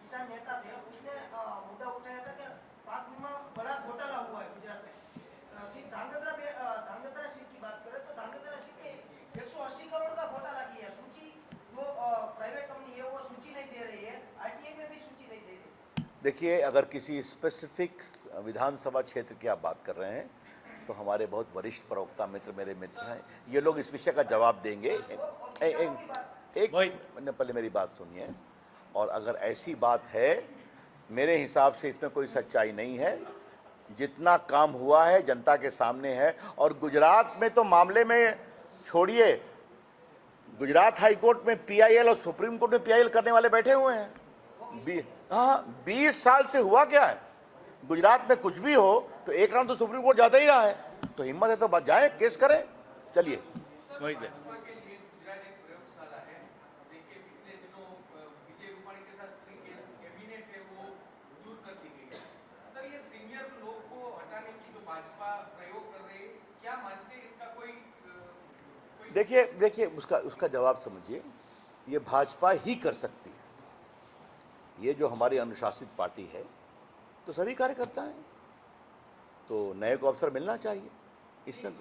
किसान नेता थे, उसने मुद्दा उठाया था कि पाक बीमा बड़ा घोटाला हुआ है गुजरात में। सीट धांगध्रा सीट की बात करें तो धांगध्रा सीट में 180 करोड़ का घोटाला किया है। सूची जो प्राइवेट कंपनी है वो सूची नहीं दे रही है, आरटीआई में भी सूची नहीं दे रही। देखिए, अगर किसी स्पेसिफिक विधानसभा क्षेत्र की आप बात कर रहे हैं तो हमारे बहुत वरिष्ठ प्रवक्ता मित्र, मेरे मित्र हैं, ये लोग इस विषय का जवाब देंगे। एक मिनट पहले मेरी बात सुनिए। और अगर ऐसी बात है, मेरे हिसाब से इसमें कोई सच्चाई नहीं है। जितना काम हुआ है जनता के सामने है। और गुजरात में तो मामले में छोड़िए, गुजरात हाई कोर्ट में पीआईएल और सुप्रीम कोर्ट में पीआईएल करने वाले बैठे हुए हैं। 20 साल से हुआ क्या है? गुजरात में कुछ भी हो तो एक राउंड तो सुप्रीम कोर्ट जाता ही रहा है। तो हिम्मत है तो जाए, केस करें। चलिए, देखिए उसका जवाब समझिए। ये भाजपा ही कर सकती है। ये जो हमारी अनुशासित पार्टी है तो सभी कार्यकर्ता हैं, तो नए को अवसर मिलना चाहिए। इसमें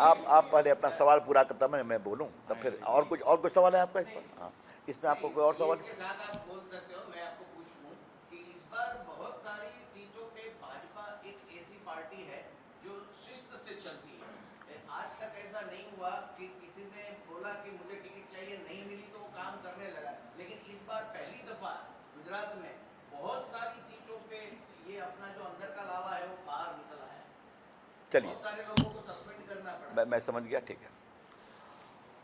आप पहले अपना सवाल पूरा करता मैं बोलूं, तब फिर और कुछ सवाल है आपका इस पर? हाँ, इसमें आपको कोई और सवाल? इसके साथ आप बोल सकते हो। मैं आपको पूछूं कि इस बार बहुत सारी सीटों पे भाजपा एक ऐसी पार्टी है जो शिस्त से चलती है। आज तक ऐसा नहीं हुआ कि किसी ने बोला कि मुझे टिकट चाहिए, नहीं मिली तो वो काम करने लगा। लेकिन इस बार पहली दफा गुजरात में बहुत सारी सीटों पे ये अपना जो अंदर का लावा है वो बाहर निकला है। चलिए, बहुत सारे लोगों को सस्पेंड करना पड़ा। मैं समझ गया, ठीक है।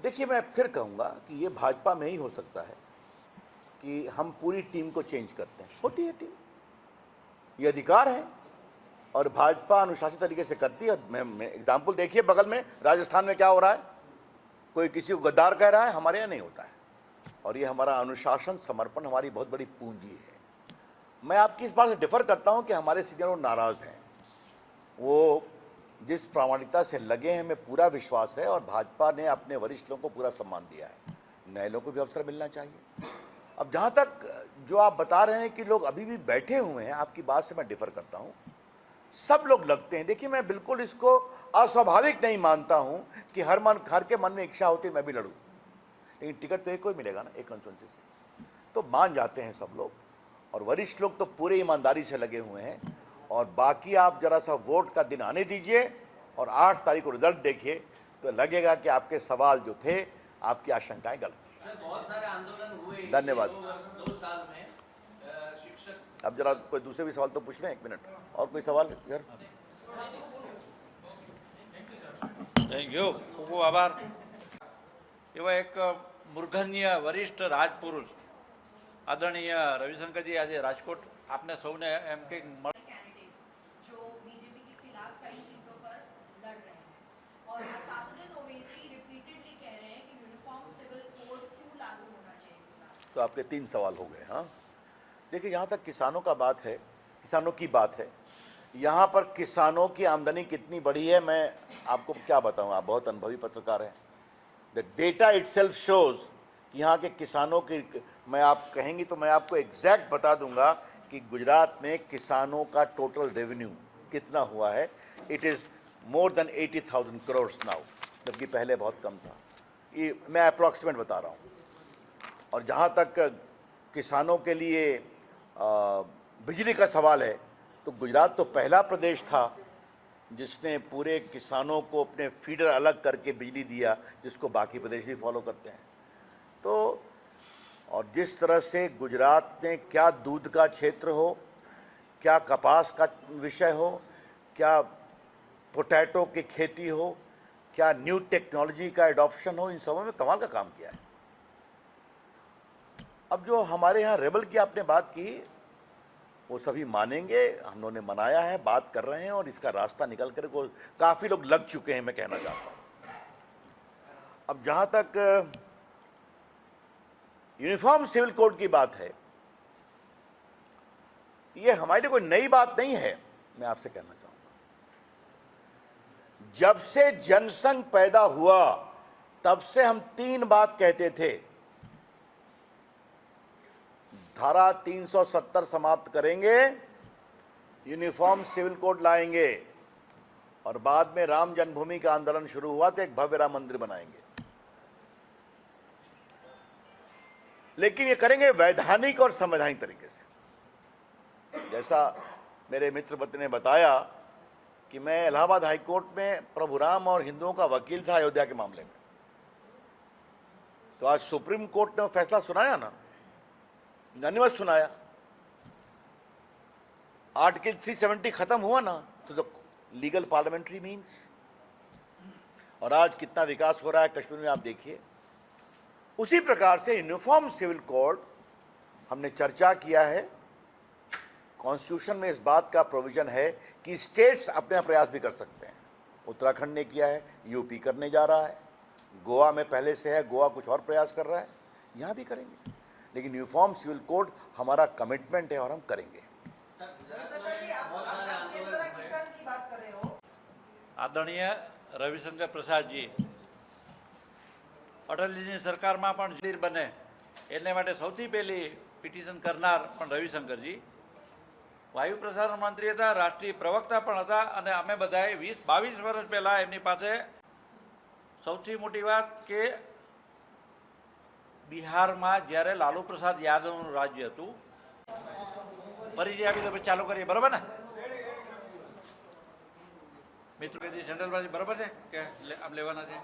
देखिए, मैं फिर कहूँगा कि ये भाजपा में ही हो सकता है कि हम पूरी टीम को चेंज करते हैं। होती है टीम, ये अधिकार है और भाजपा अनुशासित तरीके से करती है। मैं एग्जाम्पल देखिए, बगल में राजस्थान में क्या हो रहा है। कोई किसी को गद्दार कह रहा है, हमारे यहाँ नहीं होता है। और ये हमारा अनुशासन, समर्पण हमारी बहुत बड़ी पूंजी है। मैं आपकी इस बात से डिफर करता हूँ कि हमारे सीनियर नाराज़ हैं। वो जिस प्रामाणिकता से लगे हैं, हमें पूरा विश्वास है और भाजपा ने अपने वरिष्ठ लोगों को पूरा सम्मान दिया है। नए लोगों को भी अवसर मिलना चाहिए। अब जहाँ तक जो आप बता रहे हैं कि लोग अभी भी बैठे हुए हैं, आपकी बात से मैं डिफर करता हूँ। सब लोग लगते हैं। देखिए, मैं बिल्कुल इसको अस्वाभाविक नहीं मानता हूँ कि हर के मन में इच्छा होती है मैं भी लड़ूँ, लेकिन टिकट तो एक को ही मिलेगा ना, एक कंस्टिट्यूंसी से। तो मान जाते हैं सब लोग, और वरिष्ठ लोग तो पूरे ईमानदारी से लगे हुए हैं। और बाकी आप जरा सा वोट का दिन आने दीजिए और 8 तारीख को रिजल्ट देखिए, तो लगेगा कि आपके सवाल जो थे, आपकी आशंकाएं गलत थी। बहुत सारे आंदोलन हुए। धन्यवाद। 2 साल में शिक्षक। अब जरा कोई दूसरे भी सवाल तो पूछ लें। 1 मिनट और कोई सवाल इधर? થેન્ક યુ, ખૂબ ખૂબ આભાર। એવા એક મૂર્ધન્ય વરિષ્ઠ રાજપુરુષ આદરણીય રવિશંકરજી આજે રાજકોટ આપને સૌને એમ કે कैंडिडेट्स जो बीजेपी के खिलाफ कई सीटों पर लड़ रहे हैं और सादुद्दीन ओवैसी रिपीटेडली कह रहे हैं कि यूनिफॉर्म सिविल कोड क्यों लागू होना चाहिए। तो आपके 3 सवाल हो गए। हाँ, देखिए, यहाँ तक किसानों का बात है, किसानों की बात है, यहाँ पर किसानों की आमदनी कितनी बढ़ी है मैं आपको क्या बताऊँ। आप बहुत अनुभवी पत्रकार हैं। द डेटा इटसेल्फ शोज कि यहाँ के किसानों की, मैं आप कहेंगी तो मैं आपको एग्जैक्ट बता दूंगा कि गुजरात में किसानों का टोटल रेवेन्यू कितना हुआ है। It is more than 80,000 crore now, जबकि पहले बहुत कम था। ये मैं अप्रॉक्सीमेट बता रहा हूँ। और जहाँ तक किसानों के लिए बिजली का सवाल है, तो गुजरात तो पहला प्रदेश था जिसने पूरे किसानों को अपने फीडर अलग करके बिजली दिया, जिसको बाकी प्रदेश भी फॉलो करते हैं। तो और जिस तरह से गुजरात ने, क्या दूध का क्षेत्र हो, क्या कपास का विषय हो, क्या पोटैटो की खेती हो, क्या न्यू टेक्नोलॉजी का एडॉप्शन हो, इन सबों में कमाल का काम किया है। अब जो हमारे यहाँ रेबल की आपने बात की, वो सभी मानेंगे। हम लोगों ने मनाया है, बात कर रहे हैं और इसका रास्ता निकल कर को काफ़ी लोग लग चुके हैं, मैं कहना चाहता हूँ। अब जहाँ तक यूनिफॉर्म सिविल कोड की बात है, ये हमारे लिए कोई नई बात नहीं है। मैं आपसे कहना चाहूँगा, जब से जनसंघ पैदा हुआ, तब से हम 3 बात कहते थे, धारा 370 समाप्त करेंगे, यूनिफॉर्म सिविल कोड लाएंगे, और बाद में राम जन्मभूमि का आंदोलन शुरू हुआ तो एक भव्य राम मंदिर बनाएंगे। लेकिन ये करेंगे वैधानिक और संवैधानिक तरीके से। जैसा मेरे मित्र ने बताया कि मैं इलाहाबाद हाईकोर्ट में प्रभु राम और हिंदुओं का वकील था अयोध्या के मामले में, तो आज सुप्रीम कोर्ट ने वो फैसला सुनाया ना, यूनानिमस सुनाया, आर्टिकल 370 खत्म हुआ ना, तो लीगल पार्लियामेंट्री मीन्स। और आज कितना विकास हो रहा है कश्मीर में आप देखिए। उसी प्रकार से यूनिफॉर्म सिविल कोड हमने चर्चा किया है। कॉन्स्टिट्यूशन में इस बात का प्रोविजन है कि स्टेट्स अपने प्रयास भी कर सकते हैं। उत्तराखंड ने किया है, यूपी करने जा रहा है, गोवा में पहले से है, गोवा कुछ और प्रयास कर रहा है, यहाँ भी करेंगे। लेकिन यूनिफॉर्म सिविल कोड हमारा कमिटमेंट है और हम करेंगे। आदरणीय रविशंकर प्रसादजी, અટલજીની સરકારમાં પણ મંત્રી બને એને માટે સૌથી પહેલી પિટિશન કરનાર પણ રવિશંકરજી વાયુ પ્રસારણ મંત્રી હતા, રાષ્ટ્રીય પ્રવક્તા પણ હતા, અને અમે બધાએ 20-22 વર્ષ પહેલાં એમની પાસે સૌથી મોટી વાત કે બિહારમાં જ્યારે લાલુ પ્રસાદ યાદવનું રાજ્ય હતું, પરિચય આપી તો ચાલુ કરીએ, બરાબર ને મિત્રો? કે સેન્ટ્રલમાંથી બરાબર છે કે આમ લેવાના છે?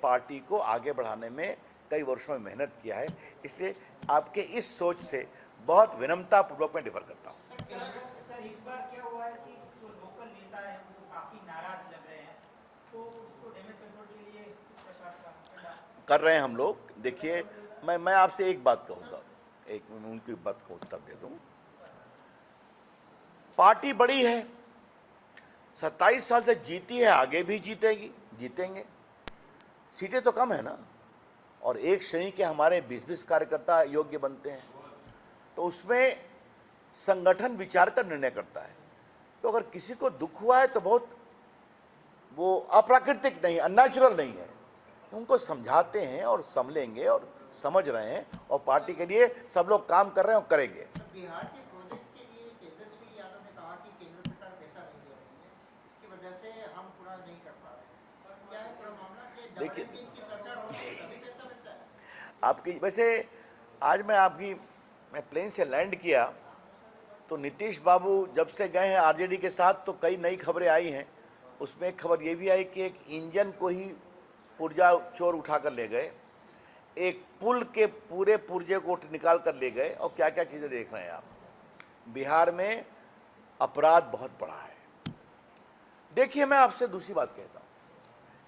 पार्टी को आगे बढ़ाने में कई वर्षों में मेहनत किया है, इसलिए आपके इस सोच से बहुत विनम्रता पूर्वक मैं डिफर करता हूँ। सर इस बार क्या हुआ है कि जो लोकल नेता है वो काफी नाराज लग रहे हैं, तो उसको डैमेज कंट्रोल के लिए इस प्रकार का कर रहे हैं हम लोग। देखिए, मैं आपसे एक बात कहूँगा, एक उनकी बात को उत्तर दे दूँ। पार्टी बड़ी है, 27 साल से जीती है, आगे भी जीतेंगे। सीटें तो कम है ना, और एक श्रेणी के हमारे 20-20 कार्यकर्ता योग्य बनते हैं, तो उसमें संगठन विचार कर निर्णय करता है। तो अगर किसी को दुख हुआ है तो बहुत वो अप्राकृतिक नहीं, अननेचुरल नहीं है, उनको समझाते हैं और संभलेंगे और समझ रहे हैं, और पार्टी के लिए सब लोग काम कर रहे हैं और करेंगे। बिहार के प्रोजेक्ट्स के लिए तेजस्वी यादव ने कहा कि केंद्र सरकार पैसा नहीं दे रही है, इसकी वजह से हम पूरा नहीं कर पा रहे हैं। क्या है पूरा मामला कि देखिए, की सरकार होती है तभी पैसा मिलता है? आपकी वैसे आज मैं प्लेन से लैंड किया तो नीतीश बाबू जब से गए हैं आरजेडी के साथ, तो कई नई खबरें आई हैं। उसमें एक खबर ये भी आई कि एक इंजन को ही पुर्जा चोर उठा कर ले गए, एक पुल के पूरे पुर्जे को निकाल कर ले गए, और क्या क्या चीज़ें देख रहे हैं आप। बिहार में अपराध बहुत बढ़ा है। देखिए, मैं आपसे दूसरी बात कहता हूँ,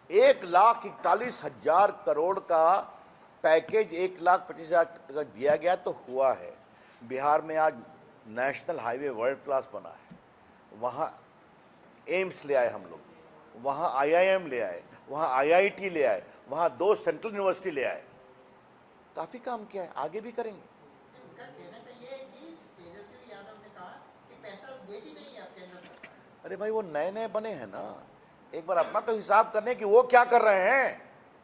1,41,000 करोड़ का पैकेज 1,25,000 दिया गया तो हुआ है। बिहार में आज नेशनल हाईवे वर्ल्ड क्लास बना है, वहाँ एम्स ले आए हम लोग, वहाँ IIM ले आए, वहाँ IIT ले आए, वहाँ 2 सेंट्रल यूनिवर्सिटी ले आए। काफ़ी काम किया है, आगे भी करेंगे। उनका कहना तो ये है कि तेजस्वी यादव ने कहा कि पैसा देती नहीं है केंद्र सरकार। अरे भाई, वो नए बने हैं ना, एक बार अपना तो हिसाब करने कि वो क्या कर रहे हैं।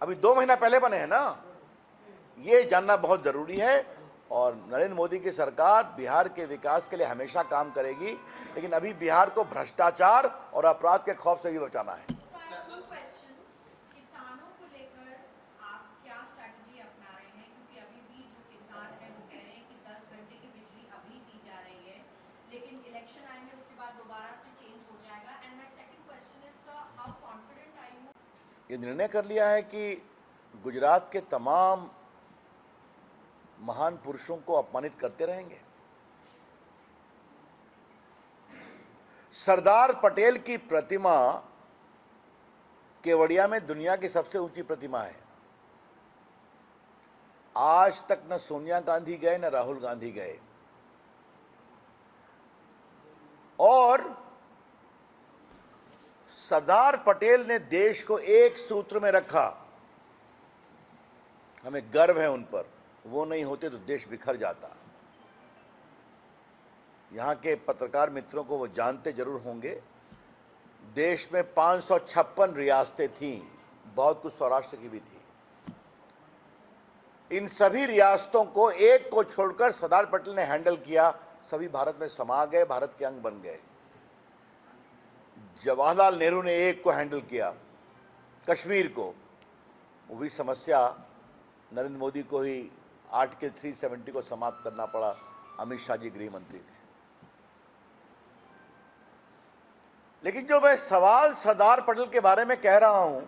अभी 2 महीना पहले बने हैं ना, ये जानना बहुत ज़रूरी है। और नरेंद्र मोदी की सरकार बिहार के विकास के लिए हमेशा काम करेगी, लेकिन अभी बिहार को भ्रष्टाचार और अपराध के खौफ से भी बचाना है। किसानों को लेकर आप क्या स्ट्रैटेजी अपना रहे हैं, क्योंकि अभी भी जो किसान है वो कह रहे हैं कि 10 घंटे की बिजली अभी दी जा रही है, लेकिन इलेक्शन आएंगे उसके बाद दोबारा से चेंज हो जाएगा। And my second question is, sir how confident are you? ये निर्णय कर लिया है कि गुजरात के तमाम महान पुरुषों को अपमानित करते रहेंगे। सरदार पटेल की प्रतिमा केवड़िया में दुनिया की सबसे ऊंची प्रतिमा है। आज तक न सोनिया गांधी गए न राहुल गांधी गए, और सरदार पटेल ने देश को एक सूत्र में रखा, हमें गर्व है उन पर। वो नहीं होते तो देश बिखर जाता। यहाँ के पत्रकार मित्रों को वो जानते जरूर होंगे, देश में 556 रियासतें थीं, बहुत कुछ सौराष्ट्र की भी थी। इन सभी रियासतों को एक को छोड़कर सरदार पटेल ने हैंडल किया, सभी भारत में समा गए, भारत के अंग बन गए। जवाहरलाल नेहरू ने एक को हैंडल किया, कश्मीर को, वो भी समस्या नरेंद्र मोदी को ही आर्टिकल 370 को समाप्त करना पड़ा। अमित शाह जी गृह मंत्री थे। लेकिन जो मैं सवाल सरदार पटेल के बारे में कह रहा हूं,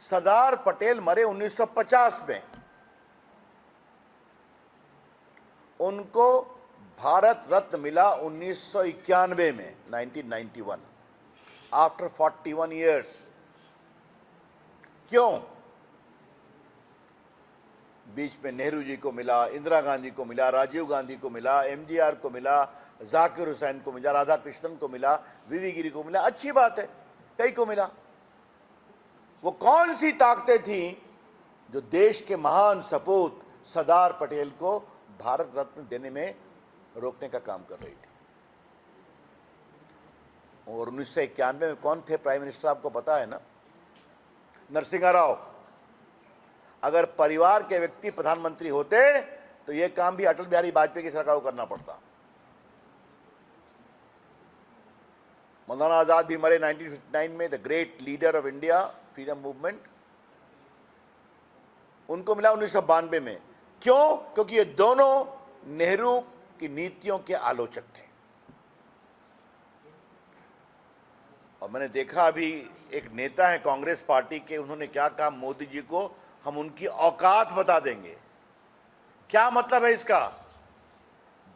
सरदार पटेल मरे 1950 में। उनको भारत रत्न मिला 1991 में, 1991, आफ्टर 41 ईयर्स। क्यों? बीच में नेहरू जी को मिला, इंदिरा गांधी को मिला, राजीव गांधी को मिला, एमजीआर को मिला, जाकिर हुसैन को मिला, राधा कृष्णन को मिला, वीवी गिरी को मिला। अच्छी बात है, कई को मिला। वो कौन सी ताकतें थीं जो देश के महान सपूत सरदार पटेल को भारत रत्न देने में रोकने का काम कर रही थी? और 1991 में कौन थे प्राइम मिनिस्टर, आपको पता है ना? नरसिंह राव। अगर परिवार के व्यक्ति प्रधानमंत्री होते तो यह काम भी अटल बिहारी वाजपेयी की सरकार को करना पड़ता। मौलाना आजाद भी मरे 1959 में, the great leader of India freedom movement. उनको मिला 1992 में। क्यों? क्योंकि ये दोनों नेहरू की नीतियों के आलोचक थे। और मैंने देखा अभी एक नेता है कांग्रेस पार्टी के, उन्होंने क्या कहा, मोदी जी को हम उनकी औकात बता देंगे। क्या मतलब है इसका?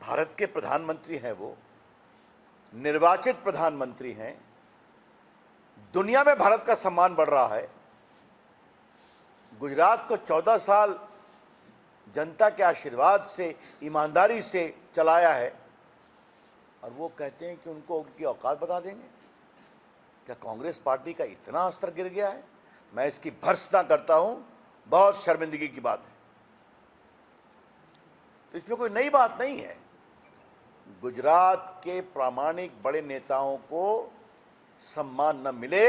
भारत के प्रधानमंत्री हैं, वो निर्वाचित प्रधानमंत्री हैं, दुनिया में भारत का सम्मान बढ़ रहा है। गुजरात को 14 साल जनता के आशीर्वाद से, ईमानदारी से चलाया है, और वो कहते हैं कि उनको उनकी औकात बता देंगे। क्या कांग्रेस पार्टी का इतना स्तर गिर गया है? मैं इसकी भर्त्सना करता हूं, बहुत शर्मिंदगी की बात है। तो इसमें कोई नई बात नहीं है। गुजरात के प्रामाणिक बड़े नेताओं को सम्मान न मिले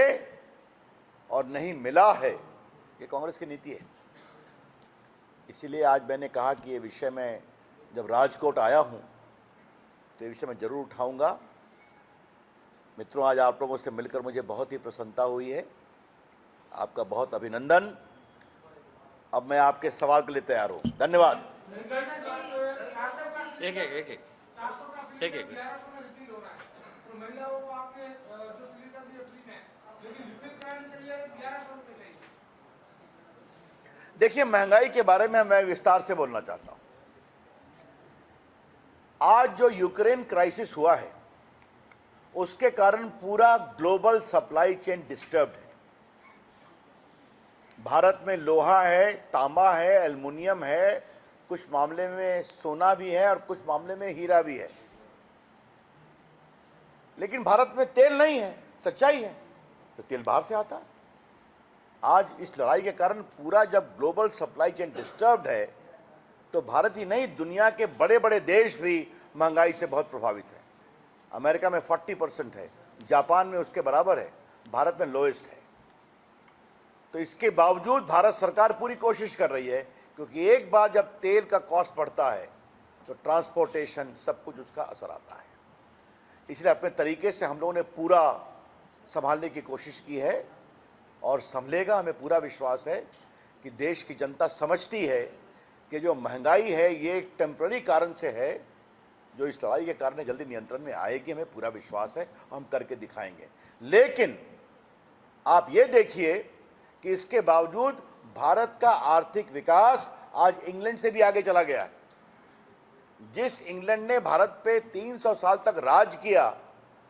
और नहीं मिला है, ये कांग्रेस की नीति है। इसीलिए आज मैंने कहा कि ये विषय में जब राजकोट आया हूं तो ये विषय मैं जरूर उठाऊंगा। मित्रों, आज आप लोगों से मिलकर मुझे बहुत ही प्रसन्नता हुई है। आपका बहुत अभिनंदन। अब मैं आपके सवाल के लिए तैयार हूं। धन्यवाद। एक एक एक एक एक एक देखिए, महंगाई के बारे में मैं विस्तार से बोलना चाहता हूं। आज जो यूक्रेन क्राइसिस हुआ है, उसके कारण पूरा ग्लोबल सप्लाई चेन डिस्टर्ब्ड है। भारत में लोहा है, तांबा है, एल्युमिनियम है, कुछ मामले में सोना भी है और कुछ मामले में हीरा भी है। लेकिन भारत में तेल नहीं है। सच्चाई है, तो तेल बाहर से आता है। आज इस लड़ाई के कारण पूरा जब ग्लोबल सप्लाई चेन डिस्टर्ब्ड है, तो भारत ही नहीं, दुनिया के बड़े बड़े देश भी महंगाई से बहुत प्रभावित है। अमेरिका में 40% है, जापान में उसके बराबर है, भारत में लोएस्ट है। तो इसके बावजूद भारत सरकार पूरी कोशिश कर रही है, क्योंकि एक बार जब तेल का कॉस्ट बढ़ता है तो ट्रांसपोर्टेशन, सब कुछ उसका असर आता है। इसलिए अपने तरीके से हम लोगों ने पूरा संभालने की कोशिश की है और संभलेगा। हमें पूरा विश्वास है कि देश की जनता समझती है कि जो महंगाई है ये एक टेम्पररी कारण से है, जो इस लड़ाई के कारण जल्दी नियंत्रण में आएगी। हमें पूरा विश्वास है, हम करके दिखाएंगे। लेकिन आप ये देखिए कि इसके बावजूद भारत का आर्थिक विकास आज इंग्लैंड से भी आगे चला गया है। जिस इंग्लैंड ने भारत पे 300 साल तक राज किया,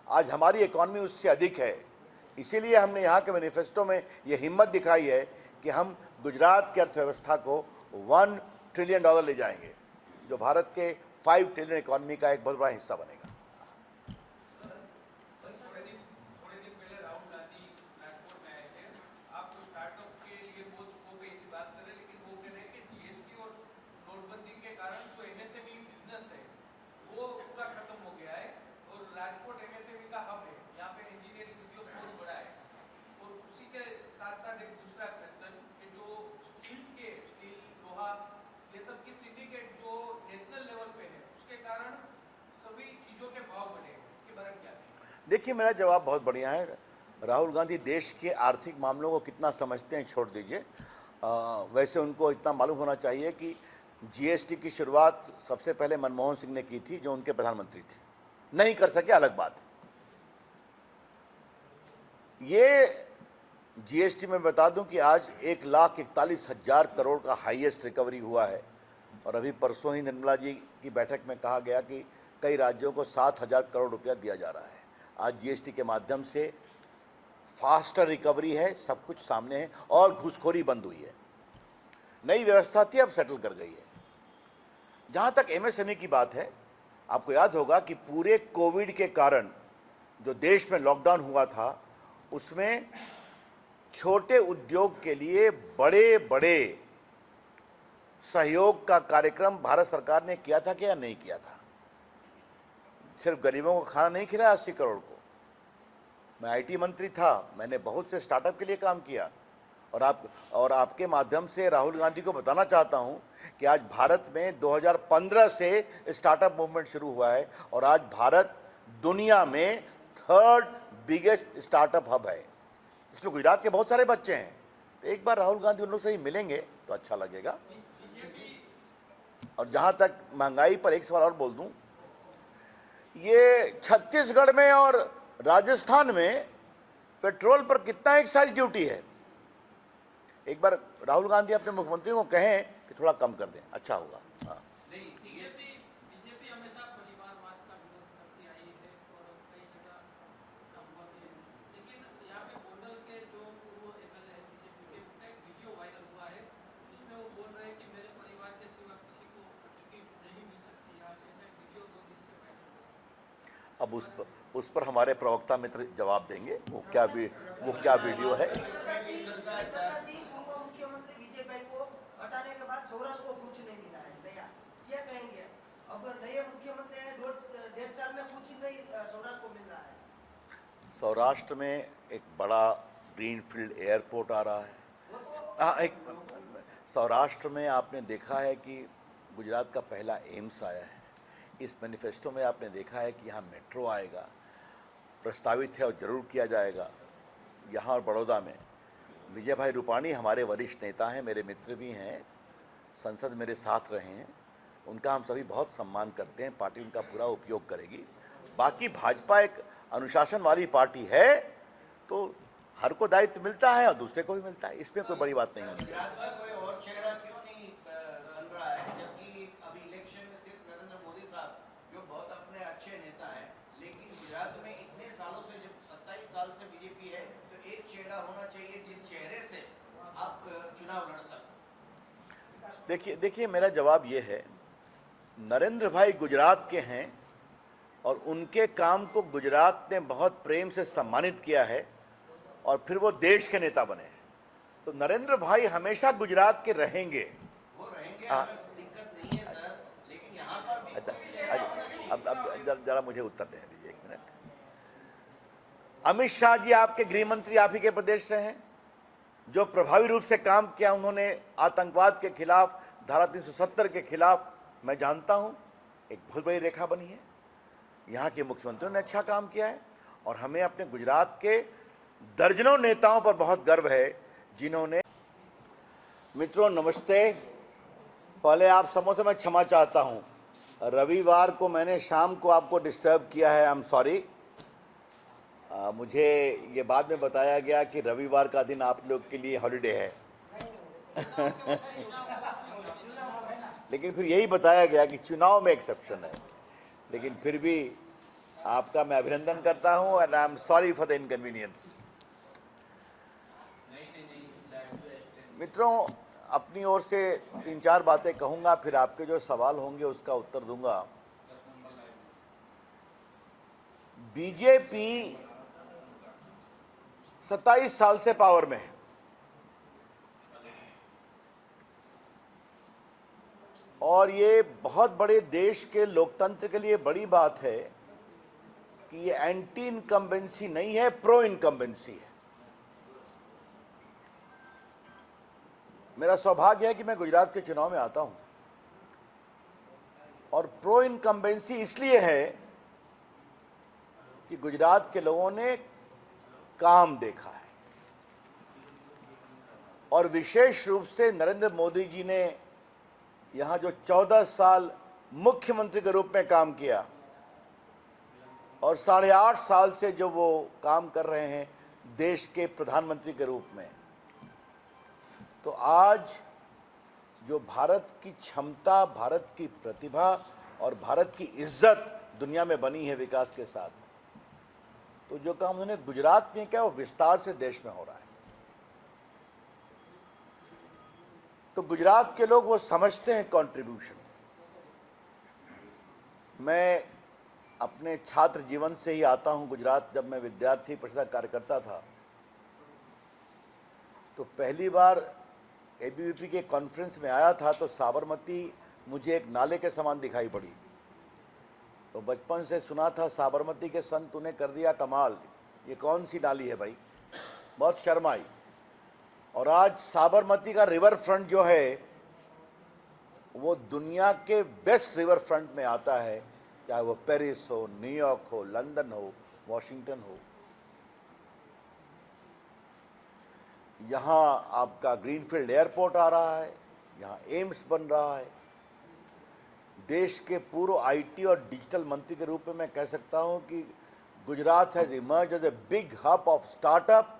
आज हमारी इकॉनमी उससे अधिक है। इसीलिए हमने यहाँ के मैनिफेस्टो में ये हिम्मत दिखाई है कि हम गुजरात की अर्थव्यवस्था को $1 ट्रिलियन ले जाएंगे, जो भारत के 5 ट्रिलियन इकॉनमी का एक बहुत बड़ा हिस्सा बनेगा। देखिए, मेरा जवाब बहुत बढ़िया है। राहुल गांधी देश के आर्थिक मामलों को कितना समझते हैं छोड़ दीजिए। वैसे उनको इतना मालूम होना चाहिए कि जीएसटी की शुरुआत सबसे पहले मनमोहन सिंह ने की थी, जो उनके प्रधानमंत्री थे। नहीं कर सके, अलग बात है। ये जीएसटी में बता दूं कि आज 1,41,000 करोड़ का हाईएस्ट रिकवरी हुआ है। और अभी परसों ही निर्मला जी की बैठक में कहा गया कि कई राज्यों को 7,000 करोड़ रुपया दिया जा रहा है। आज जीएसटी के माध्यम से फास्टर रिकवरी है, सब कुछ सामने है और घूसखोरी बंद हुई है। नई व्यवस्था थी, अब सेटल कर गई है। जहाँ तक एमएसएमई की बात है, आपको याद होगा कि पूरे कोविड के कारण जो देश में लॉकडाउन हुआ था, उसमें छोटे उद्योग के लिए बड़े बड़े सहयोग का कार्यक्रम भारत सरकार ने किया था कि या नहीं किया था। सिर्फ गरीबों को खाना नहीं खिलाया 80 करोड़ को। मैं आईटी मंत्री था, मैंने बहुत से स्टार्टअप के लिए काम किया। और आपके माध्यम से राहुल गांधी को बताना चाहता हूं कि आज भारत में 2015 से स्टार्टअप मूवमेंट शुरू हुआ है और आज भारत दुनिया में 3rd बिगेस्ट स्टार्टअप हब है। इसमें गुजरात के बहुत सारे बच्चे हैं। तो एक बार राहुल गांधी उन लोग से ही मिलेंगे तो अच्छा लगेगा। और जहां तक महंगाई पर एक सवाल और बोल दूं, ये छत्तीसगढ़ में और राजस्थान में पेट्रोल पर कितना एक्साइज ड्यूटी है? एक बार राहुल गांधी अपने मुख्यमंत्री को कहें कि थोड़ा कम कर दें, अच्छा होगा। हाँ। बीजेपी हमेशा परिवारवाद का विरोध करती आई है और कई जगह संभव है, लेकिन यहाँ पे गोंडल के जो पूर्व एमएलए है बीजेपी के, उनका एक वीडियो वायरल हुआ है जिसमें वो बोल रहे हैं कि मेरे परिवार के सिवा किसी को टिकट नहीं मिल सकती। यहाँ से ऐसा वीडियो 2 दिन से वायरल हुआ। अब उस पर हमारे प्रवक्ता मित्र जवाब देंगे वो क्या वीडियो है। प्रसाद जी, पूर्व मुख्यमंत्री विजय भाई को हटाने के बाद सौराष्ट्र को कुछ नहीं मिला है नया, क्या कहेंगे? अब नए मुख्यमंत्री हैं, 1.5 साल में कुछ नहीं सौराष्ट्र को मिल रहा है। सौराष्ट्र में एक बड़ा ग्रीनफील्ड एयरपोर्ट आ रहा है। सौराष्ट्र में आपने देखा है कि गुजरात का पहला एम्स आया है। इस मैनिफेस्टो में आपने देखा है कि यहाँ मेट्रो आएगा, प्रस्तावित है और ज़रूर किया जाएगा। यहाँ और बड़ौदा में विजय भाई रूपाणी हमारे वरिष्ठ नेता हैं, मेरे मित्र भी हैं, संसद मेरे साथ रहे हैं। उनका हम सभी बहुत सम्मान करते हैं। पार्टी उनका पूरा उपयोग करेगी। बाकी भाजपा एक अनुशासन वाली पार्टी है, तो हर को दायित्व मिलता है और दूसरे को भी मिलता है। इसमें कोई बड़ी बात नहीं होती। कोई और चेहरा क्यों नहीं बन रहा है, जबकि अभी इलेक्शन में सिर्फ नरेंद्र मोदी साहब जो बहुत अपने अच्छे नेता हैं, लेकिन गुजरात में इतने सालों से, जब 27 साल से बीजेपी है, तो एक चेहरा होना चाहिए जिस चेहरे से आप चुनाव लड़ सकते। देखिए मेरा जवाब ये है, नरेंद्र भाई गुजरात के हैं और उनके काम को गुजरात ने बहुत प्रेम से सम्मानित किया है और फिर वो देश के नेता बने। तो नरेंद्र भाई हमेशा गुजरात के रहेंगे। वो रहेंगे, हमें दिक्कत नहीं है सर, लेकिन यहाँ पर भी कोई चेहरा होना चाहिए। अब जरा मुझे उत्तर देने दीजिए 1 मिनट। अमित शाह जी आपके गृह मंत्री आप ही के प्रदेश से हैं, जो प्रभावी रूप से काम किया उन्होंने आतंकवाद के खिलाफ, धारा 370 के खिलाफ। मैं जानता हूं एक बहुत बड़ी रेखा बनी है। यहाँ के मुख्यमंत्रियों ने अच्छा काम किया है और हमें अपने गुजरात के दर्जनों नेताओं पर बहुत गर्व है जिन्होंने। मित्रों नमस्ते। पहले आप सबों से मैं क्षमा चाहता हूं, रविवार को मैंने शाम को आपको डिस्टर्ब किया है, आई एम सॉरी। मुझे ये बाद में बताया गया कि रविवार का दिन आप लोग के लिए हॉलिडे है। लेकिन फिर यही बताया गया कि चुनाव में एक्सेप्शन है। लेकिन फिर भी आपका मैं अभिनंदन करता हूं and I am sorry for the inconvenience. मित्रों अपनी ओर से 3-4 बातें कहूंगा, फिर आपके जो सवाल होंगे उसका उत्तर दूंगा। बीजेपी 27 साल से पावर में है और ये बहुत बड़े देश के लोकतंत्र के लिए बड़ी बात है कि ये एंटी इनकम्बेंसी नहीं है, प्रो इनकम्बेंसी है। मेरा सौभाग्य है कि मैं गुजरात के चुनाव में आता हूं और प्रो इनकम्बेंसी इसलिए है कि गुजरात के लोगों ने काम देखा है और विशेष रूप से नरेंद्र मोदी जी ने यहाँ जो 14 साल मुख्यमंत्री के रूप में काम किया और 8.5 साल से जो वो काम कर रहे हैं देश के प्रधानमंत्री के रूप में, तो आज जो भारत की क्षमता, भारत की प्रतिभा और भारत की इज्जत दुनिया में बनी है विकास के साथ, तो जो काम उन्होंने गुजरात में किया वो विस्तार से देश में हो रहा है। तो गुजरात के लोग वो समझते हैं कंट्रीब्यूशन। मैं अपने छात्र जीवन से ही आता हूं गुजरात। जब मैं विद्यार्थी परिषद कार्यकर्ता था तो पहली बार एबीवीपी के कॉन्फ्रेंस में आया था तो साबरमती मुझे एक नाले के समान दिखाई पड़ी। तो बचपन से सुना था साबरमती के संत तूने कर दिया कमाल, ये कौन सी नाली है भाई, बहुत शर्म आई। और आज साबरमती का रिवर फ्रंट जो है वो दुनिया के बेस्ट रिवर फ्रंट में आता है, चाहे वो पेरिस हो, न्यूयॉर्क हो, लंदन हो, वॉशिंगटन हो। यहाँ आपका ग्रीनफील्ड एयरपोर्ट आ रहा है, यहाँ एम्स बन रहा है। देश के पूर्व आईटी और डिजिटल मंत्री के रूप में मैं कह सकता हूँ कि Gujarat has emerge as a big hub of startup,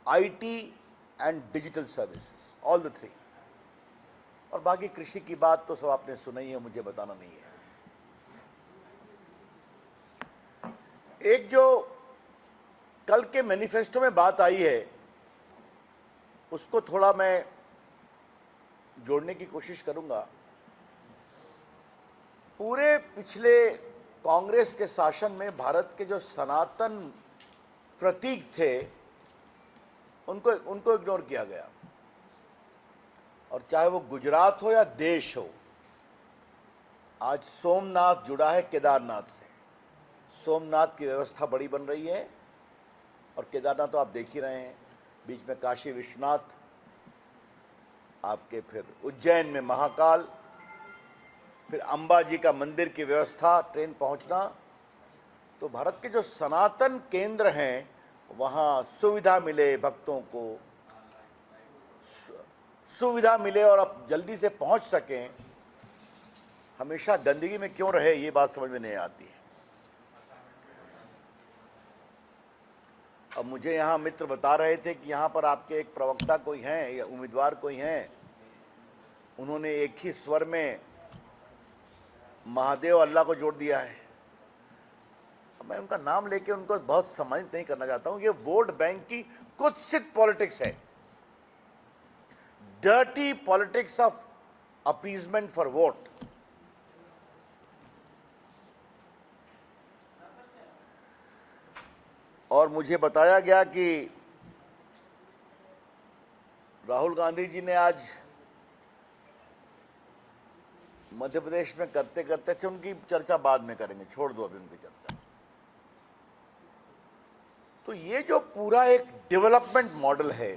IT and digital services, all the three. और बाकी कृषि की बात तो सब आपने सुनी है, मुझे बताना नहीं है। एक जो कल के मैनिफेस्टो में बात आई है उसको थोड़ा मैं जोड़ने की कोशिश करूंगा। पूरे पिछले कांग्रेस के शासन में भारत के जो सनातन प्रतीक थे उनको इग्नोर किया गया। और चाहे वो गुजरात हो या देश हो, आज सोमनाथ जुड़ा है केदारनाथ से। सोमनाथ की व्यवस्था बड़ी बन रही है और केदारनाथ तो आप देख ही रहे हैं, बीच में काशी विश्वनाथ, आपके फिर उज्जैन में महाकाल, फिर अंबाजी का मंदिर की व्यवस्था, ट्रेन पहुंचना। तो भारत के जो सनातन केंद्र हैं वहाँ सुविधा मिले, भक्तों को सुविधा मिले और अब जल्दी से पहुंच सकें। हमेशा गंदगी में क्यों रहे, ये बात समझ में नहीं आती है। अब मुझे यहाँ मित्र बता रहे थे कि यहाँ पर आपके एक प्रवक्ता कोई हैं या उम्मीदवार कोई हैं, उन्होंने एक ही स्वर में महादेव अल्लाह को जोड़ दिया है। मैं उनका नाम लेके उनको बहुत सम्मानित नहीं करना चाहता हूँ। ये वोट बैंक की कुत्सित पॉलिटिक्स है, dirty politics of appeasement for vote. और मुझे बताया गया कि राहुल गांधी जी ने आज मध्य प्रदेश में करते करते, अच्छा उनकी चर्चा बाद में करेंगे, छोड़ दो अभी उनकी चर्चा। तो ये जो पूरा एक डेवलपमेंट मॉडल है,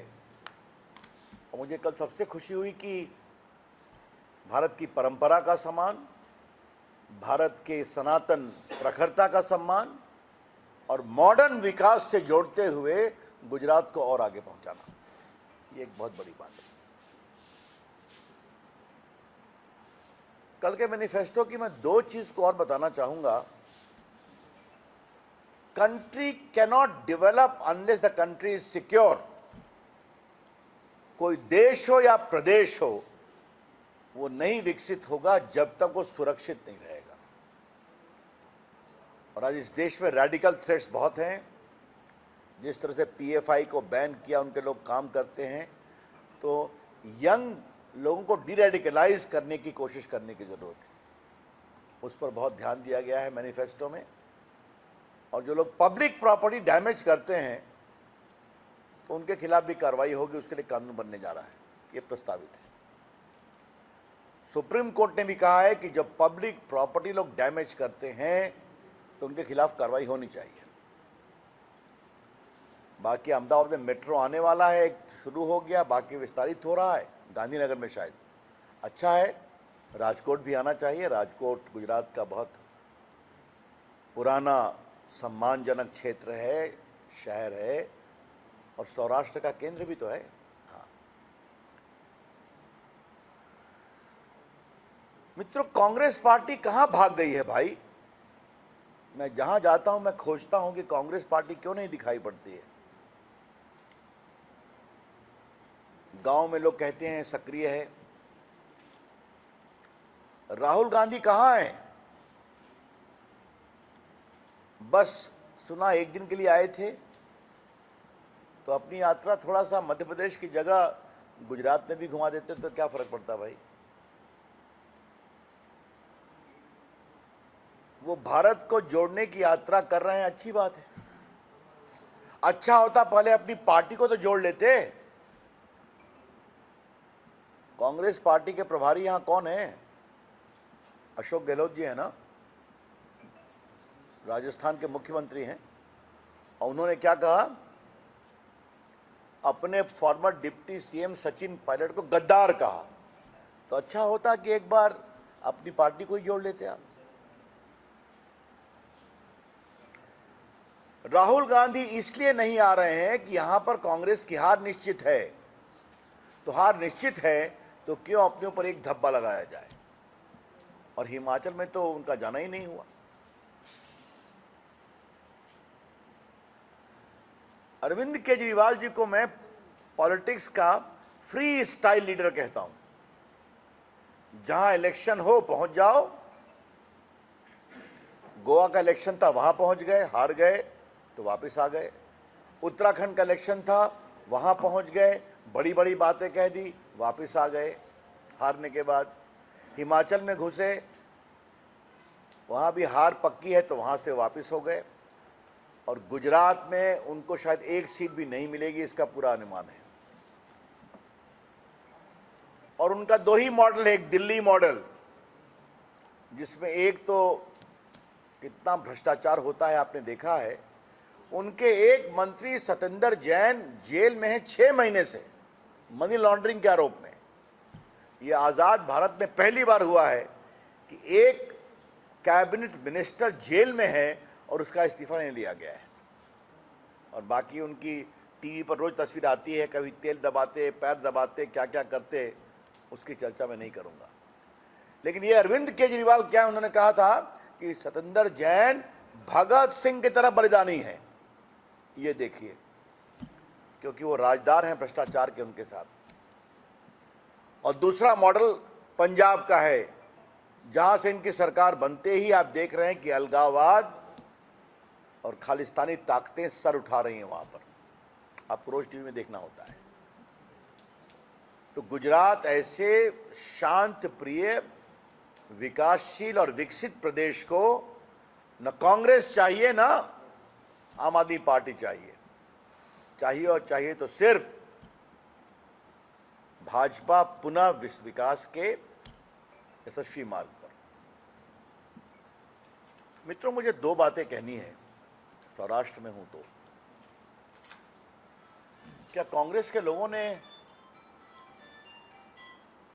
और मुझे कल सबसे खुशी हुई कि भारत की परंपरा का सम्मान, भारत के सनातन प्रखरता का सम्मान और मॉडर्न विकास से जोड़ते हुए गुजरात को और आगे पहुंचाना, ये एक बहुत बड़ी बात है। कल के मैनिफेस्टो की मैं दो चीज को और बताना चाहूंगा। Country cannot develop unless the country is secure. कोई देश हो या प्रदेश हो, वो नहीं विकसित होगा जब तक वो सुरक्षित नहीं रहेगा। और आज इस देश में रेडिकल थ्रेट्स बहुत हैं। जिस तरह से पीएफआई को बैन किया, उनके लोग काम करते हैं, तो यंग लोगों को डीरेडिकलाइज करने की कोशिश करने की ज़रूरत है। उस पर बहुत ध्यान दिया गया है मैनिफेस्टो में। और जो लोग पब्लिक प्रॉपर्टी डैमेज करते हैं तो उनके खिलाफ भी कार्रवाई होगी, उसके लिए कानून बनने जा रहा है, ये प्रस्तावित है। सुप्रीम कोर्ट ने भी कहा है कि जब पब्लिक प्रॉपर्टी लोग डैमेज करते हैं तो उनके खिलाफ कार्रवाई होनी चाहिए। बाकी अहमदाबाद में मेट्रो आने वाला है, एक शुरू हो गया, बाकी विस्तारित हो रहा है, गांधीनगर में शायद। अच्छा है, राजकोट भी आना चाहिए। राजकोट गुजरात का बहुत पुराना सम्मानजनक क्षेत्र है, शहर है और सौराष्ट्र का केंद्र भी तो है। हाँ मित्रों, कांग्रेस पार्टी कहां भाग गई है भाई? मैं जहां जाता हूं मैं खोजता हूं कि कांग्रेस पार्टी क्यों नहीं दिखाई पड़ती है। गांव में लोग कहते हैं सक्रिय है। राहुल गांधी कहां है? बस सुना एक दिन के लिए आए थे, तो अपनी यात्रा थोड़ा सा मध्य प्रदेश की जगह गुजरात में भी घुमा देते तो क्या फर्क पड़ता भाई। वो भारत को जोड़ने की यात्रा कर रहे हैं, अच्छी बात है। अच्छा होता पहले अपनी पार्टी को तो जोड़ लेते। कांग्रेस पार्टी के प्रभारी यहां कौन है? अशोक गहलोत जी है ना, राजस्थान के मुख्यमंत्री हैं। और उन्होंने क्या कहा? अपने farmer deputy CM Sachin Pilot को गद्दार कहा। तो अच्छा होता कि एक बार अपनी पार्टी को ही जोड़ लेते आप। राहुल गांधी इसलिए नहीं आ रहे हैं कि यहां पर कांग्रेस की हार निश्चित है। तो हार निश्चित है तो क्यों अपने ऊपर एक धब्बा लगाया जाए। और हिमाचल में तो उनका जाना ही नहीं हुआ। अरविंद केजरीवाल जी को मैं पॉलिटिक्स का फ्री स्टाइल लीडर कहता हूं। जहां इलेक्शन हो पहुंच जाओ। गोवा का इलेक्शन था, वहां पहुंच गए, हार गए तो वापस आ गए। उत्तराखंड का इलेक्शन था, वहां पहुंच गए, बड़ी बड़ी बातें कह दी, वापस आ गए हारने के बाद। हिमाचल में घुसे, वहां भी हार पक्की है तो वहां से वापस हो गए। और गुजरात में उनको शायद एक सीट भी नहीं मिलेगी, इसका पूरा अनुमान है। और उनका दो ही मॉडल है, एक दिल्ली मॉडल, जिसमें एक तो कितना भ्रष्टाचार होता है आपने देखा है। उनके एक मंत्री सतेंद्र जैन जेल में है 6 महीने से मनी लॉन्ड्रिंग के आरोप में। यह आजाद भारत में पहली बार हुआ है कि एक कैबिनेट मिनिस्टर जेल में है और उसका इस्तीफा नहीं लिया गया है। और बाकी उनकी टीवी पर रोज तस्वीर आती है, कभी तेल दबाते, पैर दबाते, क्या क्या करते, उसकी चर्चा मैं नहीं करूंगा। लेकिन ये अरविंद केजरीवाल क्या उन्होंने कहा था कि सतेंद्र जैन भगत सिंह की तरह बलिदानी है। ये देखिए, क्योंकि वो राजदार हैं भ्रष्टाचार के उनके साथ। और दूसरा मॉडल पंजाब का है, जहां से इनकी सरकार बनते ही आप देख रहे हैं कि अलगाववाद और खालिस्तानी ताकतें सर उठा रही हैं वहां पर। आपको रोज टीवी में देखना होता है। तो गुजरात ऐसे शांत प्रिय, विकासशील और विकसित प्रदेश को न कांग्रेस चाहिए ना आम आदमी पार्टी चाहिए। और चाहिए तो सिर्फ भाजपा पुनः विकास के यशस्वी मार्ग पर। मित्रों, मुझे 2 बातें कहनी है। सौराष्ट्र में हूं तो क्या कांग्रेस के लोगों ने